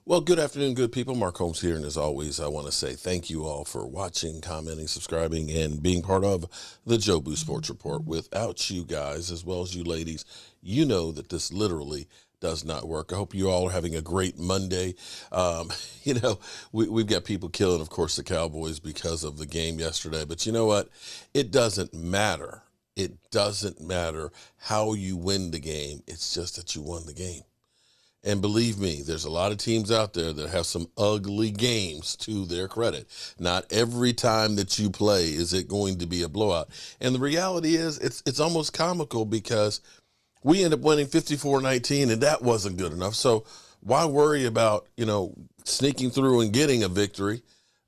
Well, good afternoon, good people. Mark Holmes here, and as always, I want to say thank you all for watching, commenting, subscribing, and being part of the Jobu Sports Report. Without you guys, as well as you ladies, you know that this literally does not work. I hope you all are having a great Monday. You know, we've got people killing, of course, the Cowboys because of the game yesterday, but you know what? It doesn't matter. It doesn't matter how you win the game. It's just that you won the game. And believe me, there's a lot of teams out there that have some ugly games to their credit. Not every time that you play is it going to be a blowout. And the reality is it's almost comical because we end up winning 54-19 and that wasn't good enough. So why worry about, sneaking through and getting a victory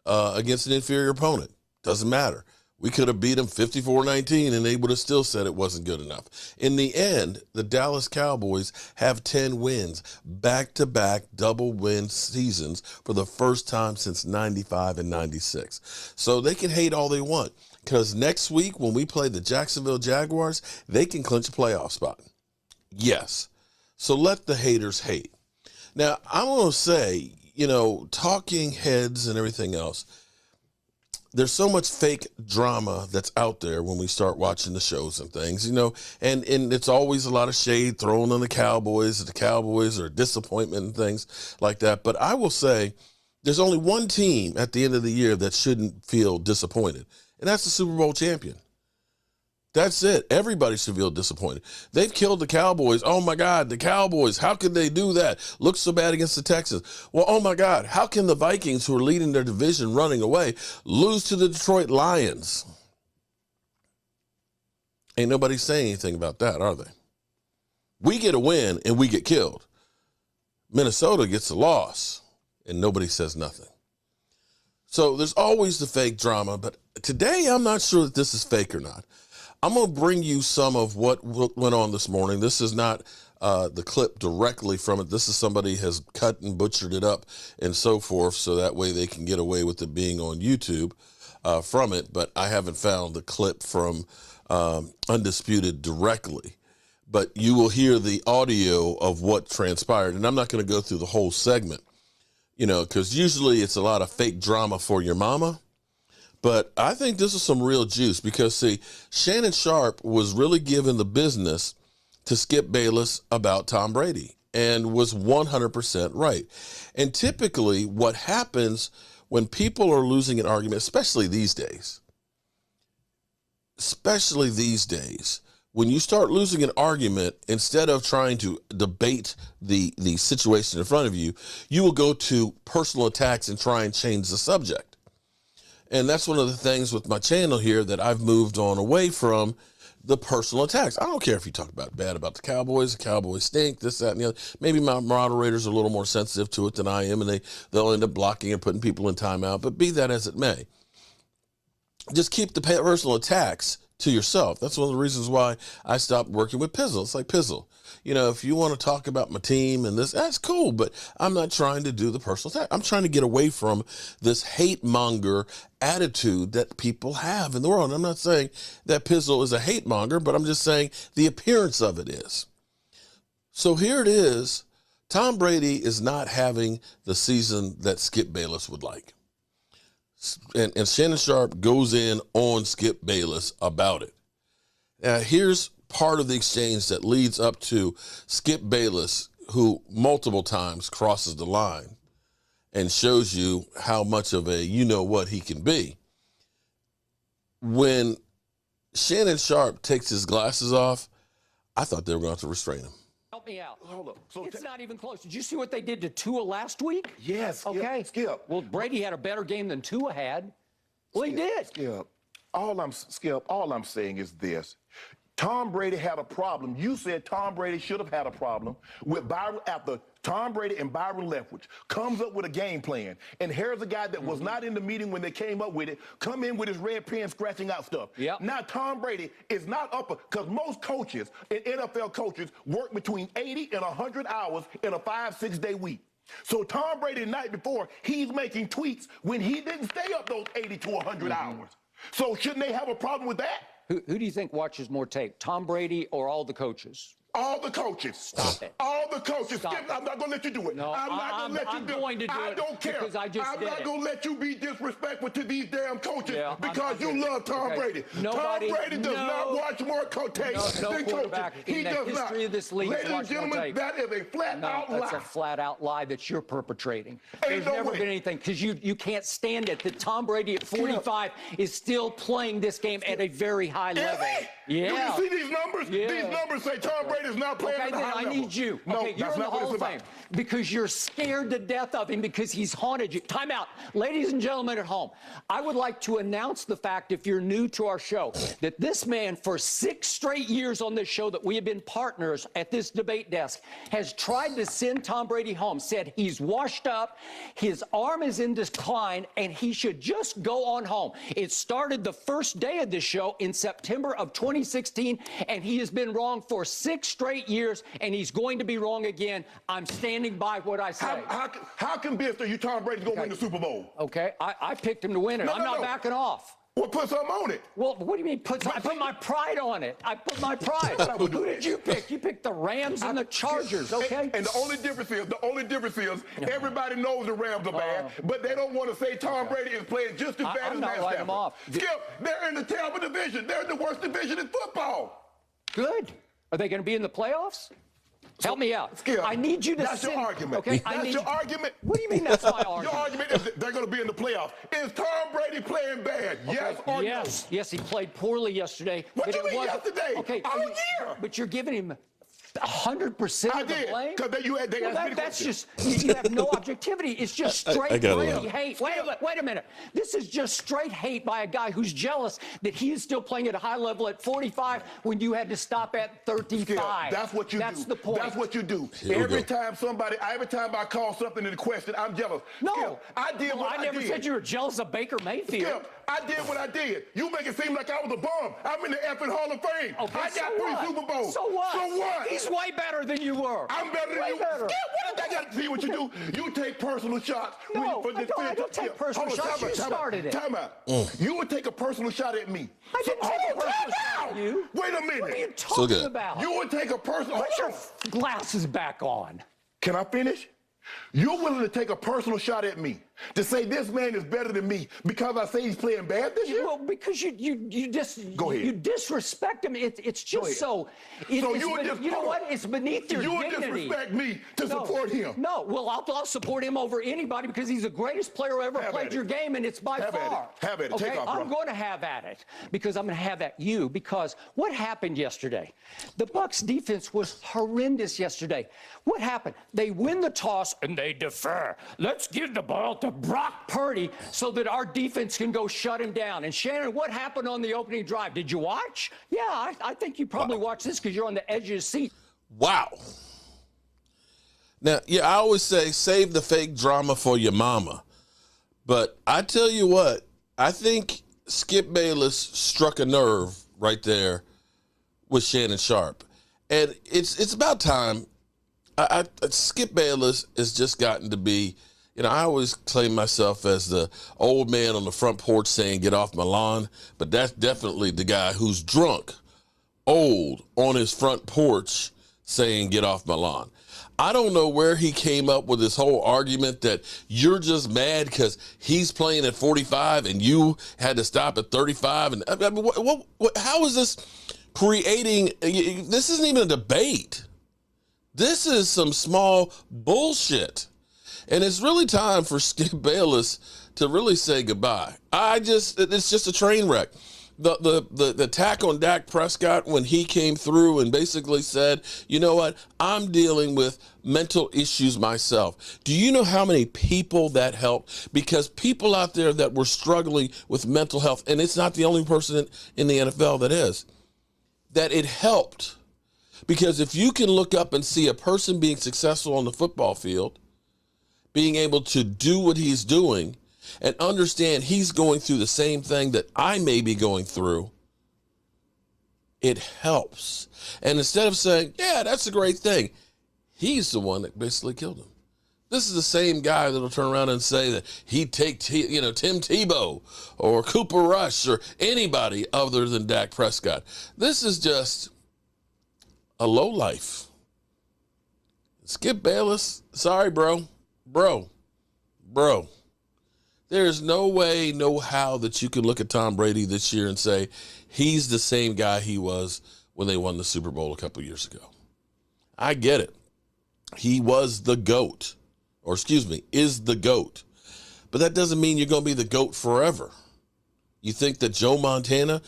against an inferior opponent? Doesn't matter. We could have beat them 54-19 and they would have still said it wasn't good enough. In the end, the Dallas Cowboys have 10 wins, back-to-back double-win seasons for the first time since 95 and 96. So they can hate all they want because next week when we play the Jacksonville Jaguars, they can clinch a playoff spot. Yes. So let the haters hate. Now, I'm going to say, talking heads and everything else, there's so much fake drama that's out there when we start watching the shows and things, and it's always a lot of shade thrown on the Cowboys. The Cowboys are a disappointment and things like that. But I will say there's only one team at the end of the year that shouldn't feel disappointed, and that's the Super Bowl champion. That's it. Everybody should feel disappointed. They've killed the Cowboys. Oh, my God, the Cowboys. How could they do that? Look so bad against the Texans. Well, oh, my God, how can the Vikings, who are leading their division running away, lose to the Detroit Lions? Ain't nobody saying anything about that, are they? We get a win and we get killed. Minnesota gets a loss and nobody says nothing. So there's always the fake drama, but today I'm not sure that this is fake or not. I'm going to bring you some of what went on this morning. This is not the clip directly from it. This is somebody has cut and butchered it up and so forth, so that way they can get away with it being on YouTube from it. But I haven't found the clip from Undisputed directly. But you will hear the audio of what transpired. And I'm not going to go through the whole segment, because usually it's a lot of fake drama for your mama. But I think this is some real juice because, see, Shannon Sharp was really given the business to Skip Bayless about Tom Brady and was 100% right. And typically what happens when people are losing an argument, especially these days, when you start losing an argument, instead of trying to debate the situation in front of you, you will go to personal attacks and try and change the subject. And that's one of the things with my channel here that I've moved on away from the personal attacks. I don't care if you talk bad about the Cowboys stink, this, that, and the other. Maybe my moderators are a little more sensitive to it than I am, and they'll end up blocking and putting people in timeout. But be that as it may, just keep the personal attacks to yourself. That's one of the reasons why I stopped working with Pizzle. It's like, Pizzle, if you want to talk about my team and this, that's cool, but I'm not trying to do the personal attack. I'm trying to get away from this hate monger attitude that people have in the world. And I'm not saying that Pizzle is a hate monger, but I'm just saying the appearance of it is. So here it is. Tom Brady is not having the season that Skip Bayless would like. And Shannon Sharp goes in on Skip Bayless about it. Now, here's part of the exchange that leads up to Skip Bayless, who multiple times crosses the line and shows you how much of a you-know-what he can be. When Shannon Sharp takes his glasses off, I thought they were going to restrain him. Help me out. Hold up. So it's not even close. Did you see what they did to Tua last week? Yes. Okay. Skip. Well, Brady had a better game than Tua had. Well, he did. Skip. All I'm saying is this. Tom Brady had a problem. You said Tom Brady should have had a problem with Byron after Tom Brady and Byron Leftwich comes up with a game plan. And here's a guy that was not in the meeting when they came up with it, come in with his red pen scratching out stuff. Yep. Now Tom Brady is not up, because most coaches and NFL coaches work between 80 and 100 hours in a 5-6 day week. So Tom Brady the night before, he's making tweets when he didn't stay up those 80 to 100 hours. So shouldn't they have a problem with that? Who do you think watches more tape, Tom Brady or all the coaches? All the coaches. Stop it. All the coaches. Stop Skip, it. I'm not going to let you do it. No, I'm not going to let you do it. I'm going to do I it don't care. because I just I'm did not it. going to let you be disrespectful to these damn coaches because you I'm love Tom okay. Brady. Nobody, Tom Brady does not watch more tapes no than quarterback coaches. in He the does history not. of this league Ladies and watched more gentlemen, tape. that is a flat-out lie. That's a flat-out lie that you're perpetrating. Ain't There's no never way. been anything because you can't stand it that Tom Brady at 45 is still playing this game at a very high level. Yeah. You see these numbers? Yeah. These numbers say Tom Brady's not playing at a high level. I need you. No, okay, you're that's in the not what Hall it's of about. Fame because you're scared to death of him because he's haunted you. Time out. Ladies and gentlemen at home, I would like to announce the fact, if you're new to our show, that this man, for 6 straight years on this show that we have been partners at this debate desk, has tried to send Tom Brady home, said he's washed up, his arm is in decline, and he should just go on home. It started the first day of this show in September of 2016, and he has been wrong for 6 straight years, and he's going to be wrong again. I'm standing by what I say. How convinced are you Tom Brady's going to win the Super Bowl? Okay, I picked him to win it. I'm not backing off. Well, put something on it. Well, what do you mean I put my pride on it? I put my pride. Who did you pick? You picked the Rams and the Chargers, okay? And the only difference is, everybody knows the Rams are bad, but they don't want to say Tom Brady is playing just as bad I'm as not Matt writing Stafford. them off. Skip, they're in the terrible division. They're in the worst division in football. Good. Are they going to be in the playoffs? Help me out. Skip, I need you to That's your argument. Okay, That's your argument. What do you mean that's my argument? Your argument is that they're going to be in the playoffs. Is Tom Brady playing bad? Yes or no? Yes, he played poorly yesterday. What do you mean yesterday? Okay, all year. But you're giving him 100% I of the did, blame? because That's just, you have no objectivity. It's just straight Brady hate. Wait a minute. This is just straight hate by a guy who's jealous that he is still playing at a high level at 45 when you had to stop at 35. That's what you do. That's the point. That's what you do. Every time I call something into question, I'm jealous. No. Skip, I did what I did. I never said you were jealous of Baker Mayfield. Skip, I did what I did. You make it seem like I was a bum. I'm in the effing Hall of Fame. Okay, I got 3 Super Bowls. So what? So what? He's way better than you were. I'm better than you. Better. Skip, what did I got to see what you do? You take personal shots. No, I don't take personal shots. You started it. Time out. You would take a personal shot at me. I didn't take a personal shot at you. Wait a minute. What are you talking about? You would take a personal... Put your glasses back on. Can I finish? You're willing to take a personal shot at me to say this man is better than me because I say he's playing bad this year? Well, because you disrespect him. It's just so. You know what? It's beneath your dignity. You would disrespect me to support him. No, well, I'll support him over anybody because he's the greatest player who ever played your game, and it's by far. Have at it. Okay, Take off, bro. I'm going to have at it because I'm going to have at you because what happened yesterday? The Bucs defense was horrendous yesterday. What happened? They win the toss and they defer. Let's give the ball to Brock Purdy so that our defense can go shut him down. And Shannon, what happened on the opening drive? Did you watch? Yeah, I think you probably watched this because you're on the edge of your seat. Wow. Now, yeah, I always say save the fake drama for your mama. But I tell you what, I think Skip Bayless struck a nerve right there with Shannon Sharp. And it's about time. Skip Bayless has just gotten to be, I always claim myself as the old man on the front porch saying, get off my lawn. But that's definitely the guy who's drunk, old, on his front porch saying, get off my lawn. I don't know where he came up with this whole argument that you're just mad because he's playing at 45 and you had to stop at 35. And I mean, how is this creating? This isn't even a debate. This is some small bullshit. And it's really time for Skip Bayless to really say goodbye. It's just a train wreck. The attack on Dak Prescott when he came through and basically said, you know what, I'm dealing with mental issues myself. Do you know how many people that helped? Because people out there that were struggling with mental health, and it's not the only person in the NFL that is, that it helped. Because if you can look up and see a person being successful on the football field, being able to do what he's doing, and understand he's going through the same thing that I may be going through, it helps. And instead of saying, yeah, that's a great thing, he's the one that basically killed him. This is the same guy that'll turn around and say that he'd take Tim Tebow or Cooper Rush or anybody other than Dak Prescott. This is just a lowlife. Skip Bayless, sorry, bro. Bro. There's no way, no how that you can look at Tom Brady this year and say he's the same guy he was when they won the Super Bowl a couple years ago. I get it. He was the GOAT, or excuse me, is the GOAT. But that doesn't mean you're going to be the GOAT forever. You think that Joe Montana,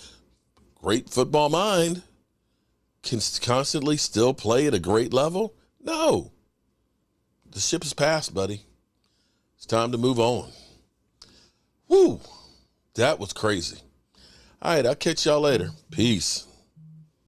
great football mind, can constantly still play at a great level? No. The ship has passed, buddy. It's time to move on. Woo, that was crazy. All right, I'll catch y'all later. Peace.